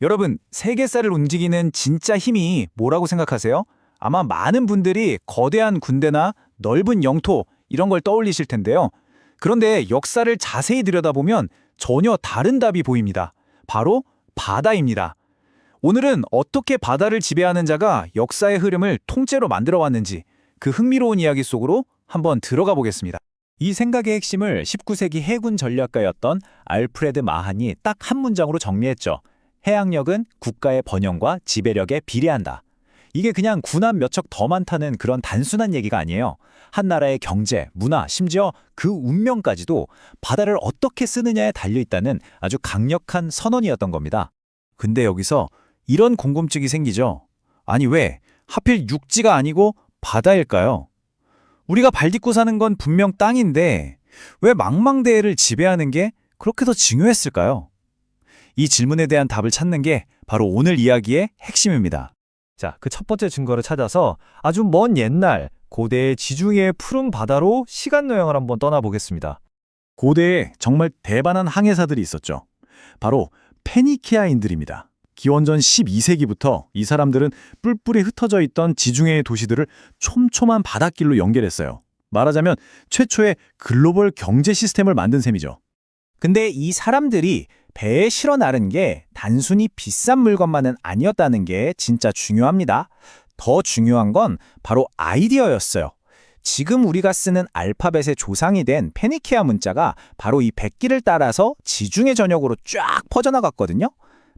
여러분, 세계사를 움직이는 진짜 힘이 뭐라고 생각하세요? 아마 많은 분들이 거대한 군대나 넓은 영토 이런 걸 떠올리실 텐데요. 그런데 역사를 자세히 들여다보면 전혀 다른 답이 보입니다. 바로 바다입니다. 오늘은 어떻게 바다를 지배하는 자가 역사의 흐름을 통째로 만들어 왔는지 그 흥미로운 이야기 속으로 한번 들어가 보겠습니다. 이 생각의 핵심을 19세기 해군 전략가였던 알프레드 마한이 딱 한 문장으로 정리했죠. 해양력은 국가의 번영과 지배력에 비례한다. 이게 그냥 군함 몇 척 더 많다는 그런 단순한 얘기가 아니에요. 한 나라의 경제, 문화, 심지어 그 운명까지도 바다를 어떻게 쓰느냐에 달려있다는 아주 강력한 선언이었던 겁니다. 근데 여기서 이런 궁금증이 생기죠. 아니 왜 하필 육지가 아니고 바다일까요? 우리가 발 딛고 사는 건 분명 땅인데 왜 망망대해를 지배하는 게 그렇게 더 중요했을까요? 이 질문에 대한 답을 찾는 게 바로 오늘 이야기의 핵심입니다. 자, 그 첫 번째 증거를 찾아서 아주 먼 옛날 고대의 지중해의 푸른 바다로 시간 여행을 한번 떠나보겠습니다. 고대에 정말 대단한 항해사들이 있었죠. 바로 페니키아인들입니다. 기원전 12세기부터 이 사람들은 뿔뿔이 흩어져 있던 지중해의 도시들을 촘촘한 바닷길로 연결했어요. 말하자면 최초의 글로벌 경제 시스템을 만든 셈이죠. 근데 이 사람들이 배에 실어 나른 게 단순히 비싼 물건만은 아니었다는 게 진짜 중요합니다. 더 중요한 건 바로 아이디어였어요. 지금 우리가 쓰는 알파벳의 조상이 된 페니키아 문자가 바로 이 백기를 따라서 지중해 전역으로 쫙 퍼져나갔거든요.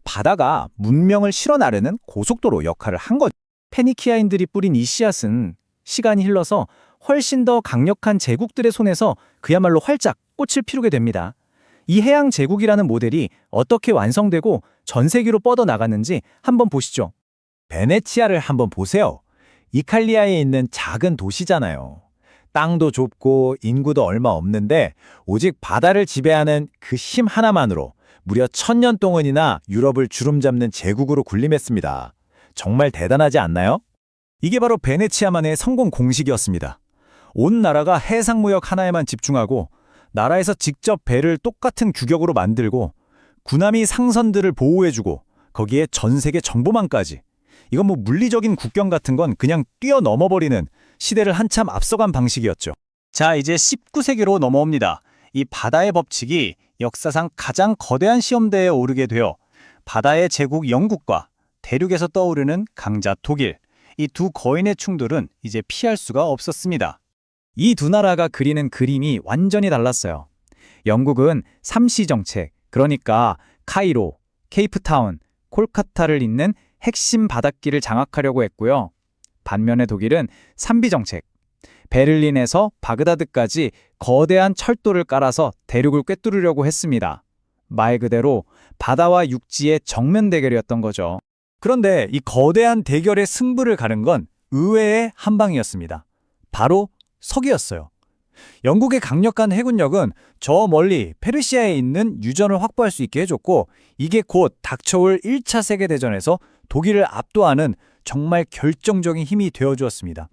바다가 문명을 실어 나르는 고속도로 역할을 한 거죠. 페니키아인들이 뿌린 이 씨앗은 시간이 흘러서 훨씬 더 강력한 제국들의 손에서 그야말로 활짝 꽃을 피우게 됩니다. 이 해양 제국이라는 모델이 어떻게 완성되고 전 세계로 뻗어나갔는지 한번 보시죠. 베네치아를 한번 보세요. 이탈리아에 있는 작은 도시잖아요. 땅도 좁고 인구도 얼마 없는데 오직 바다를 지배하는 그 힘 하나만으로 무려 1000년 동안이나 유럽을 주름잡는 제국으로 군림했습니다. 정말 대단하지 않나요? 이게 바로 베네치아만의 성공 공식이었습니다. 온 나라가 해상무역 하나에만 집중하고 나라에서 직접 배를 똑같은 규격으로 만들고 군함이 상선들을 보호해주고 거기에 전 세계 정보망까지. 이건 뭐 물리적인 국경 같은 건 그냥 뛰어넘어버리는 시대를 한참 앞서간 방식이었죠. 자, 이제 19세기로 넘어옵니다. 이 바다의 법칙이 역사상 가장 거대한 시험대에 오르게 되어 바다의 제국 영국과 대륙에서 떠오르는 강자 독일, 이 두 거인의 충돌은 이제 피할 수가 없었습니다. 이 두 나라가 그리는 그림이 완전히 달랐어요. 영국은 삼시 정책, 그러니까 카이로, 케이프타운, 콜카타를 잇는 핵심 바닷길을 장악하려고 했고요. 반면에 독일은 삼비 정책, 베를린에서 바그다드까지 거대한 철도를 깔아서 대륙을 꿰뚫으려고 했습니다. 말 그대로 바다와 육지의 정면 대결이었던 거죠. 그런데 이 거대한 대결의 승부를 가른 건 의외의 한 방이었습니다. 바로 석이었어요. 영국의 강력한 해군력은 저 멀리 페르시아에 있는 유전을 확보할 수 있게 해줬고 이게 곧 닥쳐올 1차 세계대전에서 독일을 압도하는 정말 결정적인 힘이 되어주었습니다.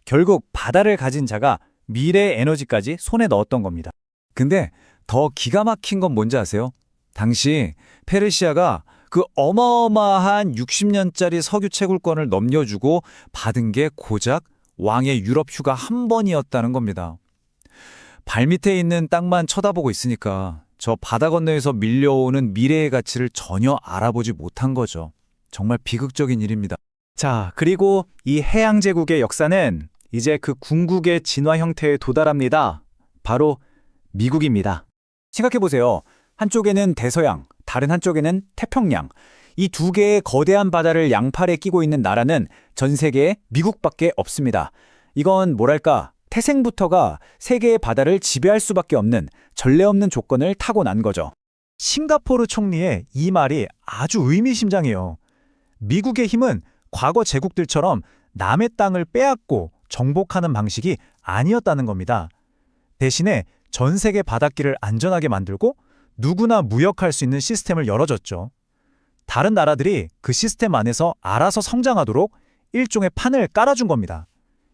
결국 바다를 가진 자가 미래의 에너지까지 손에 넣었던 겁니다. 근데 더 기가 막힌 건 뭔지 아세요? 당시 페르시아가 그 어마어마한 60년짜리 석유 채굴권을 넘겨주고 받은 게 고작 왕의 유럽 휴가 한 번이었다는 겁니다. 발밑에 있는 땅만 쳐다보고 있으니까 저 바다 건너에서 밀려오는 미래의 가치를 전혀 알아보지 못한 거죠. 정말 비극적인 일입니다. 자, 그리고 이 해양제국의 역사는 이제 그 궁극의 진화 형태에 도달합니다. 바로 미국입니다. 생각해보세요. 한쪽에는 대서양, 다른 한쪽에는 태평양. 이 두 개의 거대한 바다를 양팔에 끼고 있는 나라는 전 세계에 미국밖에 없습니다. 이건 뭐랄까, 태생부터가 세계의 바다를 지배할 수밖에 없는 전례 없는 조건을 타고난 거죠. 싱가포르 총리의 이 말이 아주 의미심장해요. 미국의 힘은 과거 제국들처럼 남의 땅을 빼앗고 정복하는 방식이 아니었다는 겁니다. 대신에 전 세계 바닷길을 안전하게 만들고 누구나 무역할 수 있는 시스템을 열어줬죠. 다른 나라들이 그 시스템 안에서 알아서 성장하도록 일종의 판을 깔아준 겁니다.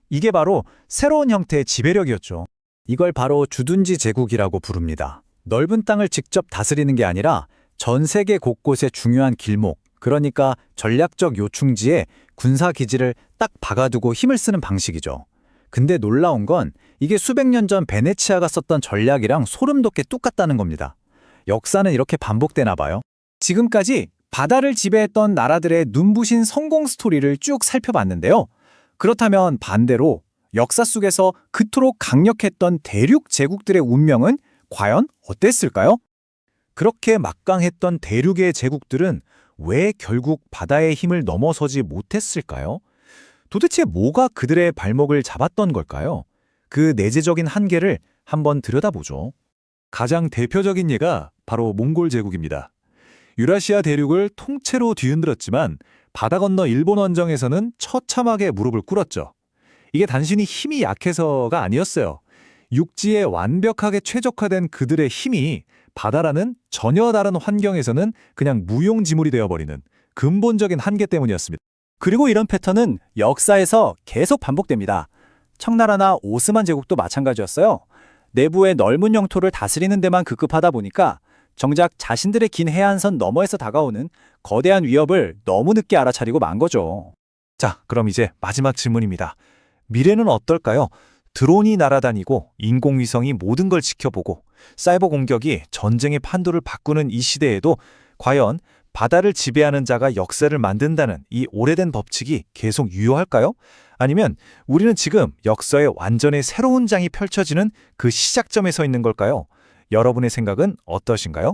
이게 바로 새로운 형태의 지배력이었죠. 이걸 바로 주둔지 제국이라고 부릅니다. 넓은 땅을 직접 다스리는 게 아니라 전 세계 곳곳의 중요한 길목, 그러니까 전략적 요충지에 군사 기지를 딱 박아두고 힘을 쓰는 방식이죠. 근데 놀라운 건 이게 수백 년 전 베네치아가 썼던 전략이랑 소름 돋게 똑같다는 겁니다. 역사는 이렇게 반복되나 봐요. 지금까지 바다를 지배했던 나라들의 눈부신 성공 스토리를 쭉 살펴봤는데요. 그렇다면 반대로 역사 속에서 그토록 강력했던 대륙 제국들의 운명은 과연 어땠을까요? 그렇게 막강했던 대륙의 제국들은 왜 결국 바다의 힘을 넘어서지 못했을까요? 도대체 뭐가 그들의 발목을 잡았던 걸까요? 그 내재적인 한계를 한번 들여다보죠. 가장 대표적인 예가 바로 몽골 제국입니다. 유라시아 대륙을 통째로 뒤흔들었지만 바다 건너 일본 원정에서는 처참하게 무릎을 꿇었죠. 이게 단순히 힘이 약해서가 아니었어요. 육지에 완벽하게 최적화된 그들의 힘이 바다라는 전혀 다른 환경에서는 그냥 무용지물이 되어버리는 근본적인 한계 때문이었습니다. 그리고 이런 패턴은 역사에서 계속 반복됩니다. 청나라나 오스만 제국도 마찬가지였어요. 내부의 넓은 영토를 다스리는 데만 급급하다 보니까 정작 자신들의 긴 해안선 너머에서 다가오는 거대한 위협을 너무 늦게 알아차리고 만 거죠. 자, 그럼 이제 마지막 질문입니다. 미래는 어떨까요? 드론이 날아다니고 인공위성이 모든 걸 지켜보고 사이버 공격이 전쟁의 판도를 바꾸는 이 시대에도 과연 바다를 지배하는 자가 역사를 만든다는 이 오래된 법칙이 계속 유효할까요? 아니면 우리는 지금 역사의 완전히 새로운 장이 펼쳐지는 그 시작점에 서 있는 걸까요? 여러분의 생각은 어떠신가요?